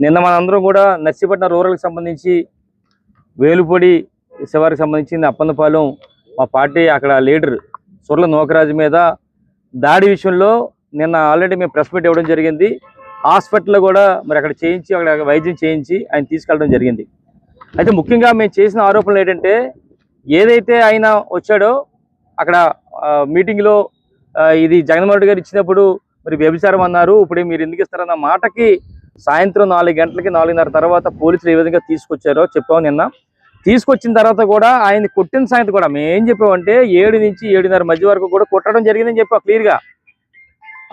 నిన్న మనందరం కూడా నర్సీపట్నం రూరల్కి సంబంధించి వేలుపొడి శివారికి సంబంధించింది అప్పన్నపాలెం మా పార్టీ అక్కడ లీడర్ సుర్ల నోకరాజు మీద దాడి విషయంలో నిన్న ఆల్రెడీ మేము ప్రెస్ మీట్ ఇవ్వడం జరిగింది. హాస్పిటల్లో కూడా మరి అక్కడ చేయించి అక్కడ వైద్యం చేయించి ఆయన తీసుకెళ్ళడం జరిగింది. అయితే ముఖ్యంగా మేము చేసిన ఆరోపణలు ఏంటంటే, ఏదైతే ఆయన వచ్చాడో అక్కడ మీటింగ్లో ఇది జగన్మోహన్ రెడ్డి గారు ఇచ్చినప్పుడు మరి వ్యభిచారం అన్నారు, ఇప్పుడు మీరు ఎందుకు ఇస్తారన్న మాటకి సాయంత్రం 4 గంటలకి 4:30 తర్వాత పోలీసులు ఏ విధంగా తీసుకొచ్చారో చెప్పాము. నిన్న తీసుకొచ్చిన తర్వాత కూడా ఆయన కొట్టిన సంగతి కూడా మేము ఏం చెప్పామంటే 7 నుంచి 7:30 మధ్య వరకు కూడా కొట్టడం జరిగిందని చెప్పాం క్లియర్గా.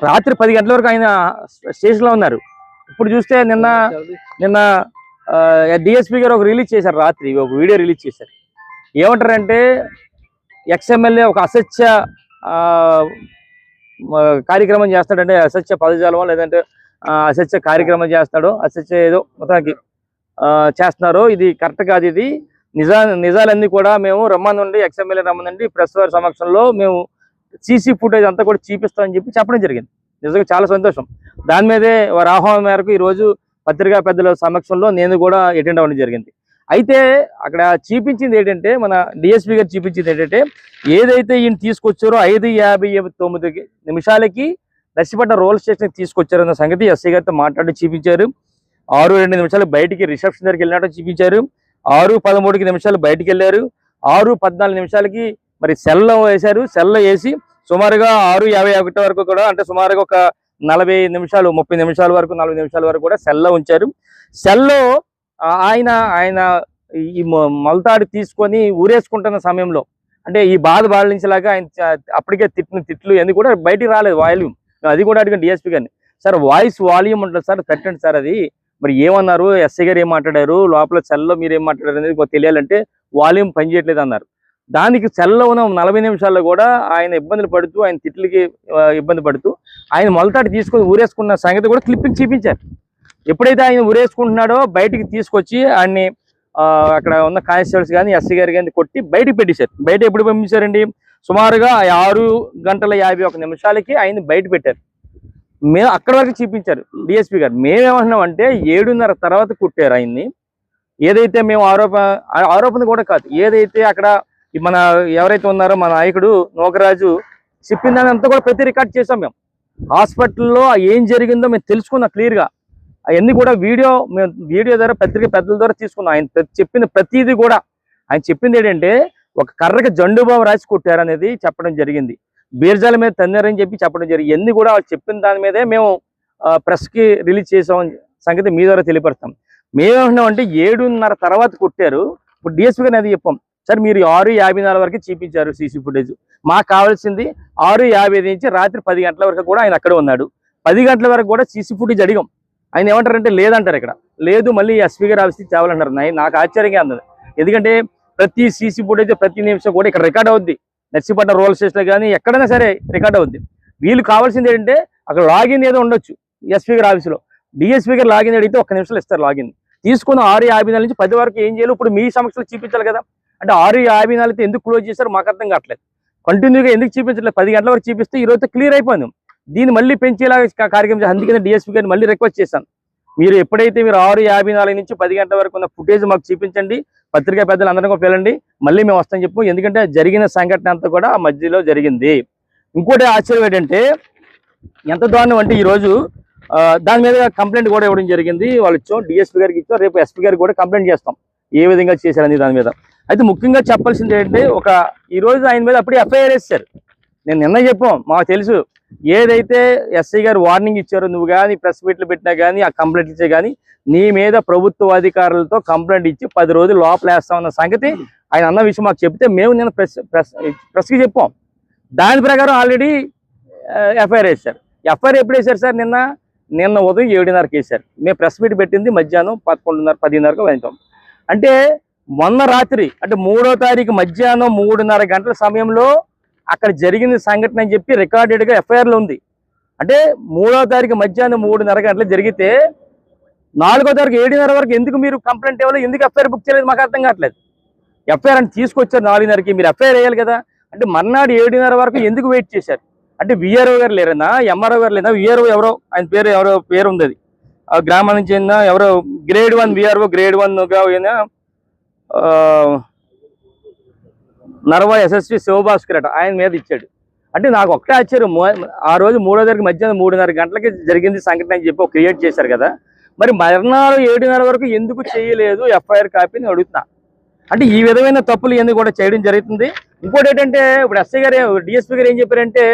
రాత్రి 10 గంటల వరకు ఆయన స్టేషన్లో ఉన్నారు. ఇప్పుడు చూస్తే నిన్న డిఎస్పీ గారు ఒక రిలీజ్ చేశారు, రాత్రి ఒక వీడియో రిలీజ్ చేశారు. ఏమంటారంటే ఎక్స్ఎమ్మెల్యే ఒక అసత్య కార్యక్రమం చేస్తాడంటే, అసత్య పదజాలం లేదంటే అసత్య కార్యక్రమం చేస్తాడు, అసత్య ఏదో మొత్తానికి చేస్తున్నారు, ఇది కరెక్ట్ కాదు, ఇది నిజాలన్నీ కూడా మేము రమ్మనండి, ఎక్స్ఎమ్మెల్యే రమ్మనండి, ప్రెస్ వారి సమక్షంలో మేము సీసీ ఫుటేజ్ అంతా కూడా చూపిస్తామని చెప్పడం జరిగింది. నిజంగా చాలా సంతోషం. దాని మీదే వారి ఆహ్వానం మేరకు ఈరోజు పత్రికా పెద్దల సమక్షంలో నేను కూడా అటెండ్ అవ్వడం జరిగింది. అయితే అక్కడ చూపించింది ఏంటంటే, మన డిఎస్పీ గారు చూపించింది ఏంటంటే, ఏదైతే ఈయన తీసుకొచ్చారో 5:59 నర్సీపట్నం రూరల్ స్టేషన్కి తీసుకొచ్చారన్న సంగతి ఎస్ఐ గారితో మాట్లాడి చూపించారు. 6:02 బయటికి రిసెప్షన్ దగ్గరికి వెళ్ళినట్టు చూపించారు. 6:13 బయటికి వెళ్ళారు. 6:14 మరి సెల్లో వేశారు. సెల్లో వేసి సుమారుగా 6:51 వరకు కూడా, అంటే సుమారుగా ఒక 40 నిమిషాలు 30 నిమిషాల వరకు 40 నిమిషాల వరకు కూడా సెల్లో ఉంచారు. సెల్లో ఆయన ఈ మొలతాడు తీసుకొని ఊరేసుకుంటున్న సమయంలో, అంటే ఈ బాధ బాధించేలాగా ఆయన అప్పటికే తిట్టిన తిట్లు అన్ని కూడా బయటికి రాలేదు. వాల్యూమ్ అది కూడా అడిగిన డిఎస్పీ గారిని, సార్ వాల్యూమ్ ఉంటుంది సార్, పెట్టండి సార్, అది మరి ఏమన్నారు, ఎస్ఐ గారు ఏం మాట్లాడారు, లోపల సెల్లో మీరు ఏం మాట్లాడారు అనేది తెలియాలంటే వాల్యూమ్ పనిచేయట్లేదు అన్నారు. దానికి సెల్లో ఉన్న 40 నిమిషాల్లో కూడా ఆయన ఇబ్బందులు పడుతూ, ఆయన తిట్లకి ఇబ్బంది పడుతూ ఆయన మొలతాడు తీసుకొని ఊరేసుకున్న సంగతి కూడా క్లిప్పింగ్ చూపించారు. ఎప్పుడైతే ఆయన ఊరేసుకుంటున్నాడో బయటికి తీసుకొచ్చి ఆయన్ని అక్కడ ఉన్న కానిస్టేబుల్స్ కానీ ఎస్ఐ గారు కానీ కొట్టి బయటికి పెట్టేశారు. బయట ఎప్పుడు పంపించారండి, సుమారుగా 6:51 ఆయన బయట పెట్టారు. మేము అక్కడి వరకు చూపించారు డిఎస్పీ గారు. మేమేమంటున్నామంటే 7:30 తర్వాత కుట్టారు ఆయన్ని. ఏదైతే మేము ఆరోపణ కూడా కాదు, ఏదైతే అక్కడ మన ఎవరైతే ఉన్నారో మన నాయకుడు నోకరాజు చెప్పిన దాని అంతా కూడా ప్రతి రికార్డ్ చేసాం. మేము హాస్పిటల్లో ఏం జరిగిందో మేము తెలుసుకున్నాం క్లియర్గా. అవన్నీ కూడా వీడియో ద్వారా పత్రిక పెద్దల ద్వారా తీసుకున్నాం. ఆయన చెప్పిన ప్రతిదీ కూడా ఆయన చెప్పింది ఏంటంటే, ఒక కర్రకి జండుబాబు రాసి కొట్టారనేది చెప్పడం జరిగింది. బీర్జాల మీద తన్నారని చెప్పడం జరిగింది. ఎన్ని కూడా వాళ్ళు చెప్పిన దాని మీదే మేము ప్రెస్కి రిలీజ్ చేసాం సంగతి మీ ద్వారా తెలియపరుస్తాం. మేమేమంటున్నామంటే 7:30 తర్వాత కొట్టారు. ఇప్పుడు డిఎస్పీ గారిని అది చెప్పాం, సార్ మీరు 6:54 వరకు చూపించారు సీసీ ఫుటేజ్, మాకు కావాల్సింది 6:50 నుంచి రాత్రి 10 గంటల వరకు కూడా ఆయన అక్కడే ఉన్నాడు. 10 గంటల వరకు కూడా సీసీ ఫుటేజ్ అడిగాం. ఆయన ఏమంటారంటే లేదంటారు, ఇక్కడ లేదు, మళ్ళీ ఎస్పీ గారు ఆఫీస్కి తేవాలంటారు. నాకు ఆశ్చర్యంగా అందదు. ఎందుకంటే ప్రతి సీసీ ఫుటేజ్ ప్రతి నిమిషం కూడా ఇక్కడ రికార్డ్ అవుద్ది. నర్సీపట్నం రూరల్ స్టేషన్లో కానీ ఎక్కడైనా సరే రికార్డ్ అవుద్ది. వీళ్ళు కావాల్సింది ఏంటంటే, అక్కడ లాగిన్ ఏదో ఉండొచ్చు ఎస్పీ గారి ఆఫీసులో, డిఎస్పీ గారు లాగిన్ అడిగితే 1 నిమిషంలో ఇస్తారు లాగిన్. తీసుకుని 6:54 నుంచి 10 వరకు ఏం చేయాలి, ఇప్పుడు మీ సమక్షంలో చూపించాలి కదా. అంటే 6:54 ఎందుకు క్లోజ్ చేశారు మాకు అర్థం కావట్లేదు. కంటిన్యూగా ఎందుకు చూపించట్లేదు? 10 గంటల వరకు చూపిస్తే ఈరోజు క్లియర్ అయిపోయింది. దీన్ని మళ్ళీ పెంచేలాగా కార్యక్రమం. అందుకనే డిఎస్పీ గారిని మళ్ళీ రిక్వెస్ట్ చేశాను, మీరు ఎప్పుడైతే మీరు 6:54 నుంచి 10 గంటల వరకు ఉన్న ఫుటేజ్ మాకు చూపించండి, పత్రికా పెద్దలు అందరం కూడా పిలండి, మళ్ళీ మేము వస్తామని చెప్పు. ఎందుకంటే జరిగిన సంఘటన అంతా కూడా ఆ మధ్యలో జరిగింది. ఇంకోటి ఆశ్చర్యం ఏంటంటే, ఎంత దారుణం అంటే ఈరోజు దాని మీద కంప్లైంట్ కూడా ఇవ్వడం జరిగింది. వాళ్ళు ఇచ్చాం, డిఎస్పీ గారికి ఇచ్చాం, రేపు ఎస్పీ గారికి కూడా కంప్లైంట్ చేస్తాం ఏ విధంగా చేశారని దాని మీద. అయితే ముఖ్యంగా చెప్పాల్సింది ఏంటంటే, ఈరోజు ఆయన మీద అప్పుడే ఎఫ్ఐఆర్ వేశారు. నేను నిన్న చెప్పాం, మాకు తెలుసు ఏదైతే ఎస్ఐ గారు వార్నింగ్ ఇచ్చారో, నువ్వు కానీ ప్రెస్ మీట్లు పెట్టినా కానీ ఆ కంప్లైంట్ ఇచ్చే కానీ నీ మీద ప్రభుత్వ అధికారులతో కంప్లైంట్ ఇచ్చి 10 రోజులు లోపల వేస్తామన్న సంగతి ఆయన అన్న విషయం మాకు చెప్తే మేము నిన్న ప్రెస్కి చెప్పాం. దాని ప్రకారం ఆల్రెడీ ఎఫ్ఐఆర్ వేశారు. ఎఫ్ఐఆర్ ఎప్పుడు వేశారు సార్? నిన్న ఉదయం 7:30 వేశారు. మేము ప్రెస్ మీట్ పెట్టింది మధ్యాహ్నం 11:30 10:30 వెళ్తాం. అంటే మొన్న రాత్రి, అంటే 3వ తారీఖు మధ్యాహ్నం 3:30 గంటల సమయంలో అక్కడ జరిగిన సంఘటన అని చెప్పి రికార్డెడ్గా ఎఫ్ఐఆర్లో ఉంది. అంటే 3వ తారీఖు మధ్యాహ్నం 3:30 గంటలు జరిగితే 4వ తారీఖు 7:30 వరకు ఎందుకు మీరు కంప్లైంట్ ఇవ్వాలి, ఎందుకు ఎఫ్ఐఆర్ బుక్ చేయలేదు మాకు అర్థం కావట్లేదు. ఎఫ్ఐఆర్ అని తీసుకొచ్చారు 4:30కి, మీరు ఎఫ్ఐఆర్ వేయాలి కదా. అంటే మర్నాడు 7:30 వరకు ఎందుకు వెయిట్ చేశారు? అంటే విఆర్ఓ గారు లేరన్నా, ఎంఆర్ఓ గారు లేదా, విఆర్ఓ ఎవరో ఆయన పేరు ఉంది, అది గ్రామానికి చెందిన ఎవరో గ్రేడ్ 1 విఆర్ఓ గ్రేడ్ 1గా అయిన నర్వా ఎస్ఎస్పి శివభాస్కర్ అట, ఆయన మీద ఇచ్చాడు. అంటే నాకు ఒక్కటే ఆశ్చర్యం, ఆ రోజు 3వ తారీఖు మధ్యాహ్నం 3:30 గంటలకి జరిగింది సంఘటన అని చెప్పి క్రియేట్ చేశారు కదా, మరి మరణాలు 7:30 వరకు ఎందుకు చేయలేదు ఎఫ్ఐఆర్ కాపీని అడుగుతున్నా. అంటే ఈ విధమైన తప్పులు ఇవన్నీ కూడా చేయడం జరుగుతుంది. ఇంకోటి ఏంటంటే ఇప్పుడు ఎస్ఐ గారు డిఎస్పీ గారు ఏం చెప్పారంటే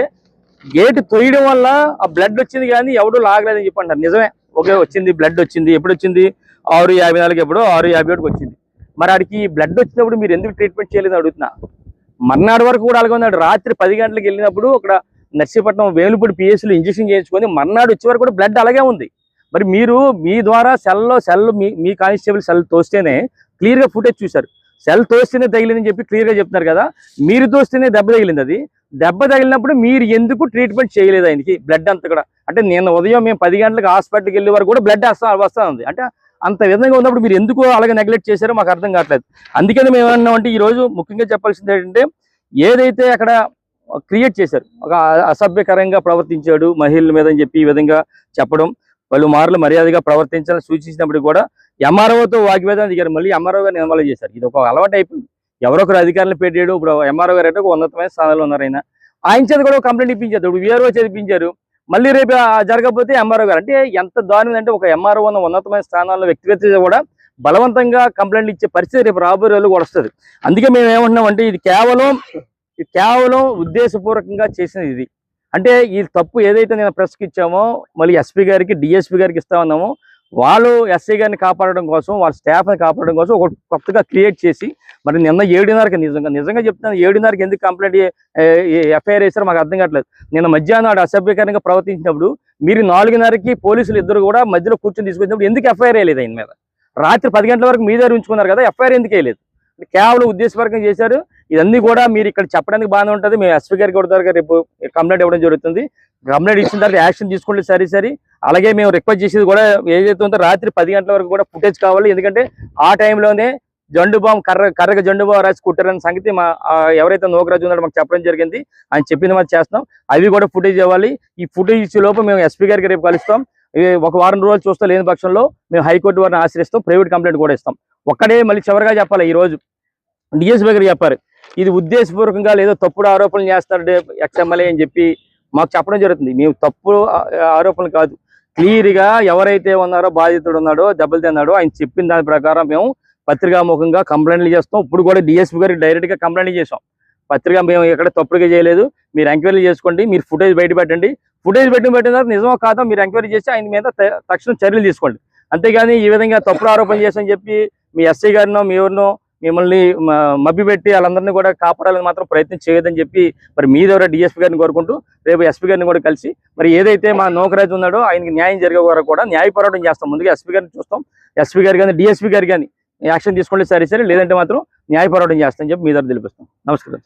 గేటు తొయ్యడం వల్ల ఆ బ్లడ్ వచ్చింది కానీ ఎవడూ లాగలేదని చెప్పి అంటారు. నిజమే, ఓకే వచ్చింది, బ్లడ్ వచ్చింది. ఎప్పుడు వచ్చింది? 6:54 ఎప్పుడో 6:51 వచ్చింది. మరి ఆడికి బ్లడ్ వచ్చినప్పుడు మీరు ఎందుకు ట్రీట్మెంట్ చేయలేదని అడుగుతున్నా. మర్నాడు వరకు కూడా అలాగే ఉన్నాడు. రాత్రి 10 గంటలకు వెళ్ళినప్పుడు అక్కడ నర్సీపట్నం వేలుపూడి పిఎస్సీలో ఇంజక్షన్ చేయించుకొని మర్నాడు వచ్చే వరకు కూడా బ్లడ్ అలాగే ఉంది. మరి మీరు మీ ద్వారా సెల్ మీ కానిస్టేబుల్ సెల్ తోస్తేనే క్లియర్గా ఫుటేజ్ చూశారు. సెల్ తోస్తేనే తగిలిందని చెప్పి క్లియర్గా చెప్తున్నారు కదా, మీరు తోస్తేనే దెబ్బ తగిలింది. అది దెబ్బ తగిలినప్పుడు మీరు ఎందుకు ట్రీట్మెంట్ చేయలేదు ఆయనకి? బ్లడ్ అంతా కూడా అంటే నిన్న ఉదయం మేము 10 గంటలకు హాస్పిటల్కి వెళ్ళే వరకు కూడా బ్లడ్ వస్తా ఉంది. అంటే అంత విధంగా ఉన్నప్పుడు మీరు ఎందుకు అలాగే నెగ్లెక్ట్ చేశారో మాకు అర్థం కావట్లేదు. అందుకని మేము ఏమన్నామంటే ఈరోజు ముఖ్యంగా చెప్పాల్సింది ఏంటంటే ఏదైతే అక్కడ క్రియేట్ చేశారు, ఒక అసభ్యకరంగా ప్రవర్తించాడు మహిళల మీద అని చెప్పి ఈ విధంగా చెప్పడం, వాళ్ళు మార్లు మర్యాదగా ప్రవర్తించాలని సూచించినప్పుడు కూడా ఎంఆర్ఓతో వాగ్వేదం దిగారు. మళ్ళీ ఎంఆర్ఓ గారిని ఇన్వాల్వ్ చేశారు. ఇది ఒక అలవాటు అయిపోయింది. ఎవరొకరు అధికారులు పెట్టాడు. ఇప్పుడు ఎంఆర్ఓ గారు అంటే ఒక ఉన్నతమైన స్థానంలో ఉన్నారు. ఆయన చేత కూడా కంప్లైంట్ ఇప్పించారు. ఇప్పుడు వీఆర్ఓ చేయించారు. మళ్ళీ రేపు జరగకపోతే ఎంఆర్ఓ గారు, అంటే ఎంత దారుణం అంటే ఒక ఎంఆర్ఓ ఉన్న ఉన్నతమైన స్థానాల్లో వ్యక్తిగత కూడా బలవంతంగా కంప్లైంట్లు ఇచ్చే పరిస్థితి రేపు రాబోయే రోజులు కూడా వస్తుంది. అందుకే మేము ఏమంటున్నాం అంటే ఇది కేవలం ఉద్దేశపూర్వకంగా చేసినది. ఇది అంటే ఈ తప్పు ఏదైతే నేను ప్రెస్కి ఇచ్చామో మళ్ళీ ఎస్పీ గారికి డిఎస్పీ గారికి ఇస్తామన్నామో వాళ్ళు ఎస్ఐ గారిని కాపాడడం కోసం, వాళ్ళ స్టాఫ్ని కాపాడడం కోసం ఒక కొత్తగా క్రియేట్ చేసి మరి నిన్న 7:30కి నిజంగా చెప్తున్నాను, 7:30కి ఎందుకు కంప్లైంట్ ఎఫ్ఐఆర్ వేశారో మాకు అర్థం కావట్లేదు. నిన్న మధ్యాహ్నం ఆడు అసభ్యకరంగా ప్రవర్తించినప్పుడు మీరు 4:30కి పోలీసులు ఇద్దరు కూడా మధ్యలో కూర్చొని తీసుకొచ్చినప్పుడు ఎందుకు ఎఫ్ఐఆర్ వేయలేదు? ఆయన మీద రాత్రి 10 గంటల వరకు మీ దగ్గర ఉంచుకున్నారు కదా, ఎఫ్ఐఆర్ ఎందుకు వేయలేదు? కేవలం ఉద్దేశపూర్వకంగా చేశారు. ఇవన్నీ కూడా మీరు ఇక్కడ చెప్పడానికి బాగానే ఉంటుంది. మేము ఎస్పీ గారికి కూడా రేపు కంప్లైంట్ ఇవ్వడం జరుగుతుంది. కంప్లైంట్ ఇచ్చిన తర్వాత యాక్షన్ తీసుకుంటే సరే. అలాగే మేము రిక్వెస్ట్ చేసేది కూడా ఏదైతే ఉందో రాత్రి 10 గంటల వరకు కూడా ఫుటేజ్ కావాలి. ఎందుకంటే ఆ టైంలోనే జండు బాంబు కర్రగా జండు బాంబు రాసి కుట్టారన్న సంగతి ఎవరైతే నోకరాజు ఉన్నాడో మాకు చెప్పడం జరిగింది. ఆయన చెప్పింది మాకు చేస్తాం. అవి కూడా ఫుటేజ్ ఇవ్వాలి. ఈ ఫుటేజ్ ఇచ్చే లోపు మేము ఎస్పీ గారికి రేపు కలుస్తాం. ఒక వారం రోజులు చూస్తే లేని పక్షంలో మేము హైకోర్టు వారిని ఆశ్రయిస్తాం. ప్రైవేట్ కంప్లైంట్ కూడా ఇస్తాం. ఒక్కడే మళ్ళీ చివరిగా చెప్పాలి, ఈరోజు డిఎస్పీ గారు చెప్పారు ఇది ఉద్దేశపూర్వకంగా లేదో తప్పుడు ఆరోపణలు చేస్తాడు ఎక్స్ఎమ్మెల్యే అని చెప్పి మాకు చెప్పడం జరుగుతుంది. మేము తప్పుడు ఆరోపణలు కాదు, క్లియర్గా ఎవరైతే ఉన్నారో బాధితుడు ఉన్నాడో దెబ్బలు తిన్నాడో ఆయన చెప్పిన దాని ప్రకారం మేము పత్రికాముఖంగా కంప్లైంట్లు చేస్తాం. ఇప్పుడు కూడా డిఎస్పీ గారికి డైరెక్ట్గా కంప్లైంట్ చేసాం. పత్రిక మేము ఎక్కడ తప్పుడుగా చేయలేదు, మీరు ఎంక్వైరీ చేసుకోండి, మీరు ఫుటేజ్ బయట పెట్టండి. ఫుటేజ్ పెట్టిన తర్వాత నిజమో కాదో మీరు ఎంక్వైరీ చేసి ఆయన మీద తక్షణం చర్యలు తీసుకోండి. అంతేగాని ఈ విధంగా తప్పుడు ఆరోపణ చేసని చెప్పి మీ ఎస్ఐ గారినో మీ ఎవరినో మిమ్మల్ని మభ్యపెట్టి వాళ్ళందరినీ కూడా కాపాడాలని మాత్రం ప్రయత్నం చేయదని చెప్పి మరి మీ ద్వారా డిఎస్పీ గారిని కోరుకుంటూ రేపు ఎస్పీ గారిని కూడా కలిసి మరి ఏదైతే మా నోకరాజు ఉన్నాడో ఆయనకి న్యాయం జరిగే వరకు కూడా న్యాయ పోరాటం చేస్తాం. ముందుగా ఎస్పీ గారిని చూస్తాం. ఎస్పీ గారు కానీ డిఎస్పీ గారు కానీ యాక్షన్ తీసుకుంటే సరే, లేదంటే మాత్రం న్యాయ పోరాటం చేస్తామని చెప్పి మీ ద్వారా తెలిపిస్తాం. నమస్కారం.